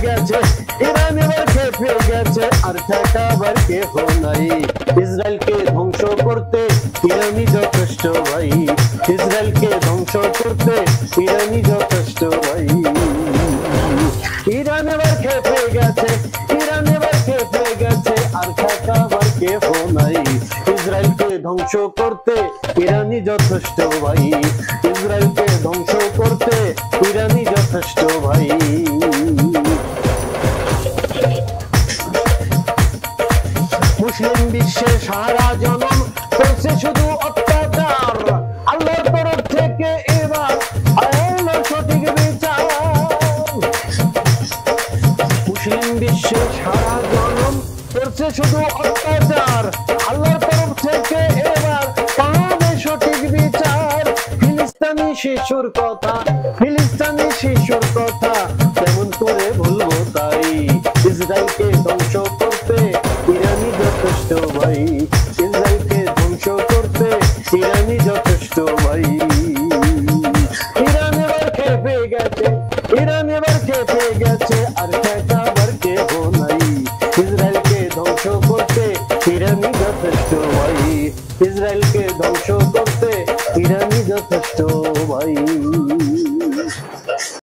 গেছে, ইরান এবার খেপে গেছে, আর ঠেকাবার কেহ নাই। ইসরায়েলকে ধ্বংস করতে ইরানি যথেষ্ট ভাই, ইসরায়েলকে ধ্বংস করতে ইরানি যথেষ্ট ভাই। ইরান এবার খেপে গেছে, ইরান এবার খেপে গেছে, আর ঠেকাবার কেহ নাই। ইসরায়েলকে ধ্বংস করতে ইরানি যথেষ্ট ভাই, ইসরায়েলকে ধ্বংস করতে ইরানি যথেষ্ট ভাই। মুসলিম বিশ্বে সারা জনম করছে শুধু অত্যাচার, আল্লাহর তরফ থেকে এবার হলো সঠিক বিচার। মুসলিম বিশ্বে সারা জনম করছে শুধু অত্যাচার, আল্লাহর তরফ থেকে এবার পাবে সঠিক বিচার। ফিলিস্তিনি শিশুর কথা, ফিলিস্তিনি শিশুর কথা কেমন করে ভুলবো তাই। ইসরায়েলকে ধ্বংস করতে ইরানি যথেষ্ট ভাই, ইসরায়েলকে ধ্বংস করতে ইরানি যথেষ্ট ভাই। ইরান এবার খেপে গেছে, ইরান এবার খেপে গেছে, আর ঠেকাবার কেহ নাই। ইসরায়েলকে ধ্বংস করতে ইরানি যথেষ্ট ভাই, ইসরায়েলকে ধ্বংস করতে ইরানি যথেষ্ট ভাই।